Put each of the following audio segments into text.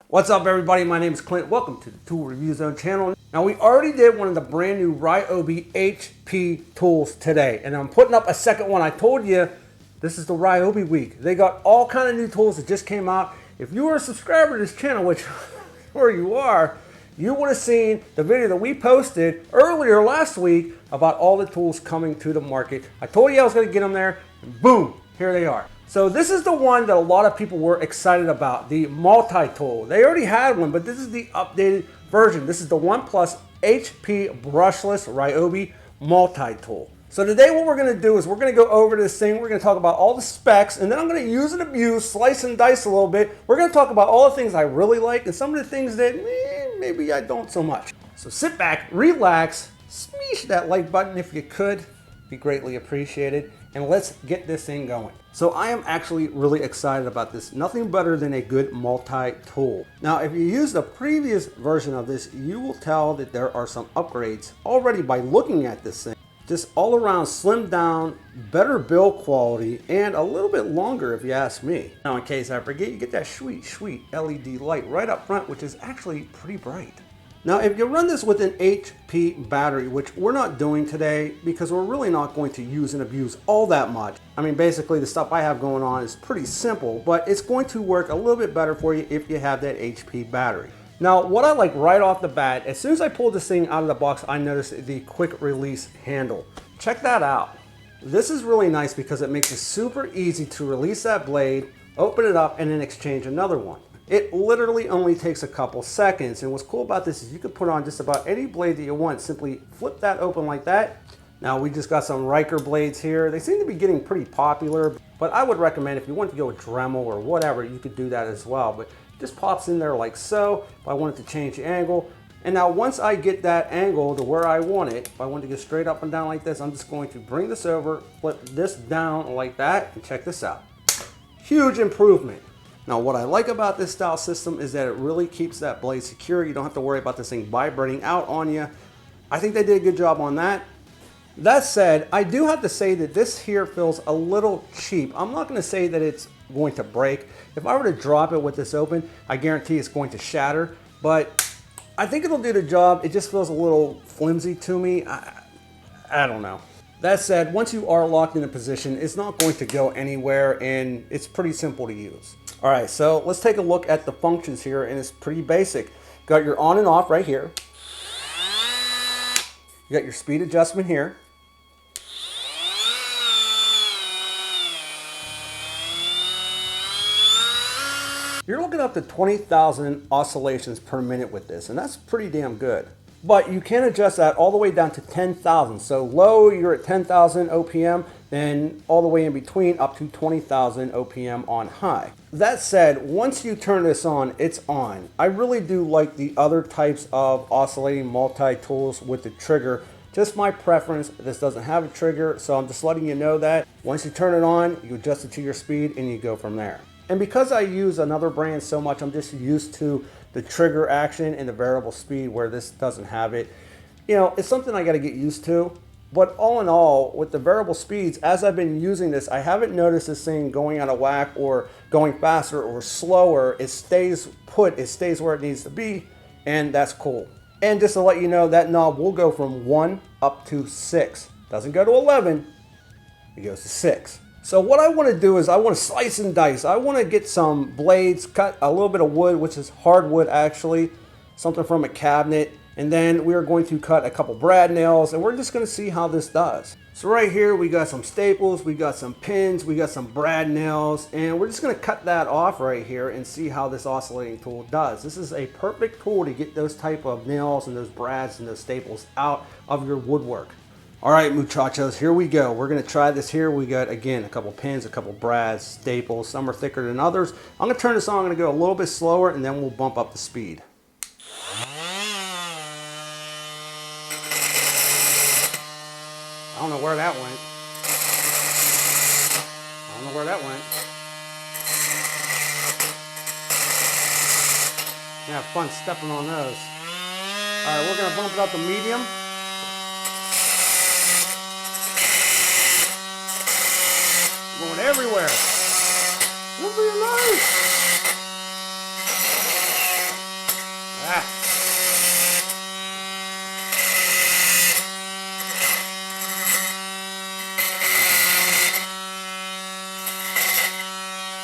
What's up everybody, my name is Clint. Welcome to the Tool Review Zone channel. Now we already did one of the brand new Ryobi HP tools today, and I'm putting up a second one. I told you this is the Ryobi week. They got all kind of new tools that just came out. If you are a subscriber to this channel, which where you are, you would have seen the video that we posted earlier last week about all the tools coming to the market. I told you I was going to get them there, and boom, here they are. So this is the one that a lot of people were excited about, the Multi-Tool. They already had one, but this is the updated version. This is the OnePlus HP Brushless Ryobi Multi-Tool. So today what we're going to do is we're going to go over this thing. We're going to talk about all the specs, and then I'm going to use and abuse, slice and dice a little bit. We're going to talk about all the things I really like and some of the things that maybe I don't so much. So sit back, relax, smash that like button if you could. Be greatly appreciated, and let's get this thing going. So I am actually really excited about this. Nothing better than a good multi-tool. Now if you use the previous version of this, you will tell that there are some upgrades already by looking at this thing. Just all around slimmed down, better build quality, and a little bit longer if you ask me. Now in case I forget, you get that sweet LED light right up front, which is actually pretty bright. Now if you run this with an HP battery, which we're not doing today because we're really not going to use and abuse all that much. I mean basically the stuff I have going on is pretty simple, but it's going to work a little bit better for you if you have that HP battery. Now what I like right off the bat, as soon as I pulled this thing out of the box, I noticed the quick release handle. Check that out. This is really nice because it makes it super easy to release that blade, open it up, and then exchange another one. It literally only takes a couple seconds, and what's cool about this is you can put on just about any blade that you want. Simply flip that open like that. Now we just got some Riker Blades here. They seem to be getting pretty popular, but I would recommend if you want to go with Dremel or whatever, you could do that as well. But it just pops in there like so. If I wanted to change the angle, and now once I get that angle to where I want it, if I want to go straight up and down like this, I'm just going to bring this over, flip this down like that, and check this out. Huge improvement. Now what I like about this style system is that it really keeps that blade secure. You don't have to worry about this thing vibrating out on you. I think they did a good job on that. That said, I do have to say that this here feels a little cheap. I'm not going to say that it's going to break. If I were to drop it with this open, I guarantee it's going to shatter, but I think it'll do the job. It just feels a little flimsy to me. I don't know. That said, once you are locked in a position, it's not going to go anywhere, and it's pretty simple to use. All right, so let's take a look at the functions here, and it's pretty basic. Got your on and off right here. You got your speed adjustment here. You're looking up to 20,000 oscillations per minute with this, and that's pretty damn good. But you can adjust that all the way down to 10,000. So low, you're at 10,000 OPM, then all the way in between up to 20,000 OPM on high. That said, once you turn this on, it's on. I really do like the other types of oscillating multi-tools with the trigger. Just my preference. This doesn't have a trigger, so I'm just letting you know that. Once you turn it on, you adjust it to your speed and you go from there. And because I use another brand so much, I'm just used to the trigger action and the variable speed where this doesn't have it. You know, it's something I got to get used to. But all in all, with the variable speeds, as I've been using this, I haven't noticed this thing going out of whack or going faster or slower. It stays put, it stays where it needs to be, and that's cool. And just to let you know, that knob will go from 1 up to 6. Doesn't go to 11, it goes to 6. So what I want to do is I want to slice and dice. I want to get some blades, cut a little bit of wood, which is hardwood actually, something from a cabinet, and then we are going to cut a couple brad nails, and we're just going to see how this does. So right here we got some staples, we got some pins, we got some brad nails, and we're just going to cut that off right here and see how this oscillating tool does. This is a perfect tool to get those type of nails and those brads and those staples out of your woodwork. All right, muchachos, here we go. We're going to try this here. We got, again, a couple pins, a couple brads, staples. Some are thicker than others. I'm going to turn this on. I'm going to go a little bit slower, and then we'll bump up the speed. I don't know where that went. I don't know where that went. Have fun stepping on those. All right, we're going to bump it up to medium. Going everywhere. Look at your nose.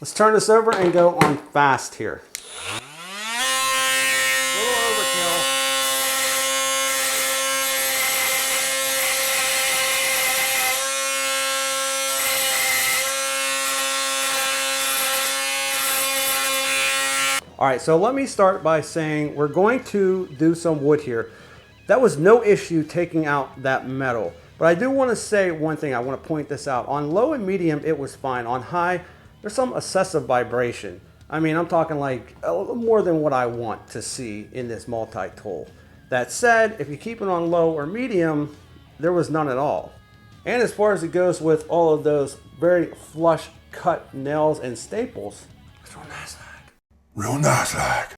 Let's turn this over and go on fast here. A little overkill. All right, so let me start by saying we're going to do some wood here. That was no issue taking out that metal. But I do want to say one thing. I want to point this out. On low and medium, it was fine. On high, there's some excessive vibration. I mean, I'm talking like a little more than what I want to see in this multi-tool. That said, if you keep it on low or medium, there was none at all. And as far as it goes with all of those very flush cut nails and staples, it's real nice like. Real nice like.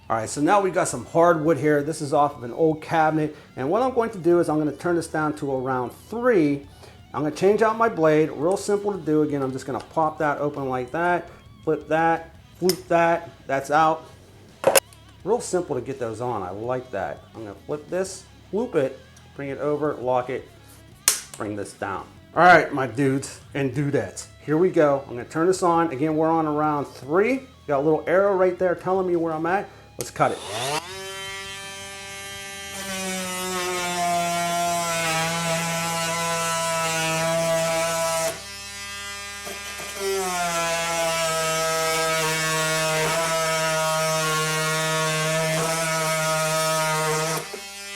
All right, so now we got some hardwood here. This is off of an old cabinet. And what I'm going to do is I'm going to turn this down to around 3. I'm going to change out my blade. Real simple to do. Again, I'm just going to pop that open like that, flip that, flip that, that's out. Real simple to get those on. I like that. I'm going to flip this, loop it, bring it over, lock it, bring this down. All right, my dudes and dudettes, here we go. I'm going to turn this on. Again, we're on around 3. Got a little arrow right there telling me where I'm at. Let's cut it.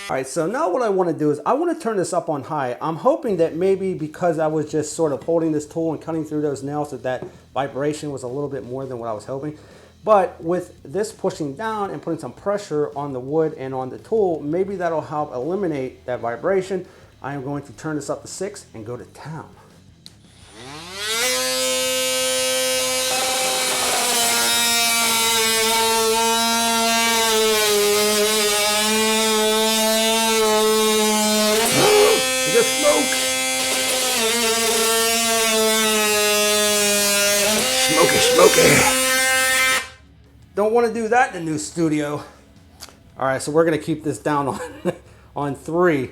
All right, so now what I want to do is I want to turn this up on high. I'm hoping that maybe because I was just sort of holding this tool and cutting through those nails that vibration was a little bit more than what I was hoping. But with this pushing down and putting some pressure on the wood and on the tool, maybe that'll help eliminate that vibration. I am going to turn this up to 6 and go to town. Smoke! Smoky, smoky. Don't want to do that in the new studio. All right, so we're going to keep this down on, on 3.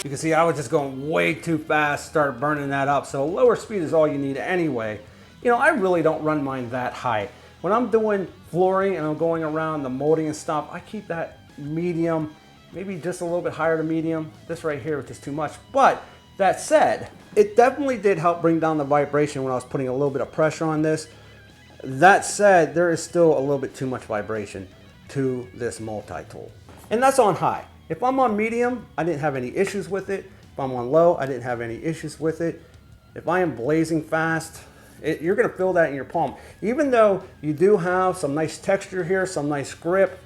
You can see I was just going way too fast, started burning that up. So lower speed is all you need anyway. You know, I really don't run mine that high. When I'm doing flooring and I'm going around the molding and stuff, I keep that medium, maybe just a little bit higher to medium. This right here is just too much. But that said, it definitely did help bring down the vibration when I was putting a little bit of pressure on this. That said, there is still a little bit too much vibration to this multi-tool. And that's on high. If I'm on medium, I didn't have any issues with it. If I'm on low, I didn't have any issues with it. If I am blazing fast, you're gonna feel that in your palm. Even though you do have some nice texture here, some nice grip,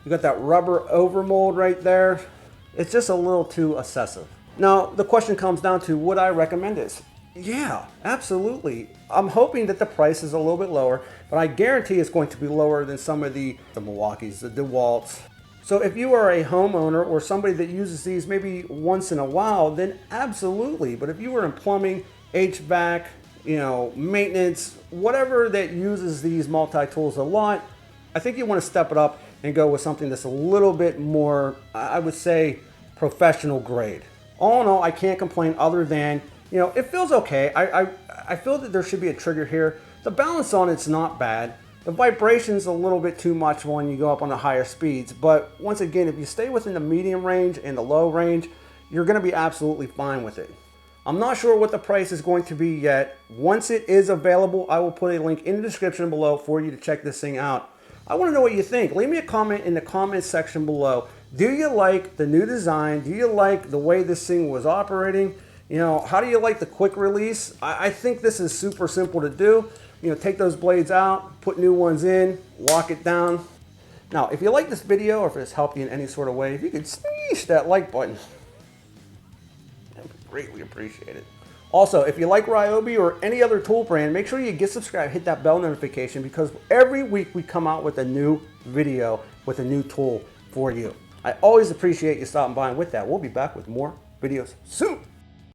you got that rubber overmold right there, it's just a little too excessive. Now, the question comes down to, would I recommend this? Yeah, absolutely. I'm hoping that the price is a little bit lower, but I guarantee it's going to be lower than some of the Milwaukees, the DeWalts. So if you are a homeowner or somebody that uses these maybe once in a while, then absolutely. But if you are in plumbing, HVAC, you know, maintenance, whatever that uses these multi-tools a lot, I think you want to step it up and go with something that's a little bit more, I would say, professional grade. All in all, I can't complain other than, you know, it feels okay. I feel that there should be a trigger here. The balance on it's not bad. The vibration's a little bit too much when you go up on the higher speeds, but once again, if you stay within the medium range and the low range, you're gonna be absolutely fine with it. I'm not sure what the price is going to be yet. Once it is available, I will put a link in the description below for you to check this thing out. I wanna know what you think. Leave me a comment in the comments section below. Do you like the new design? Do you like the way this thing was operating? You know, how do you like the quick release? I think this is super simple to do. take those blades out, put new ones in, lock it down. Now, if you like this video or if it's helped you in any sort of way, if you could smash that like button, I'd greatly appreciate it. Also, if you like Ryobi or any other tool brand, make sure you get subscribed, hit that bell notification, because every week we come out with a new video with a new tool for you. I always appreciate you stopping by, and with that, we'll be back with more videos soon.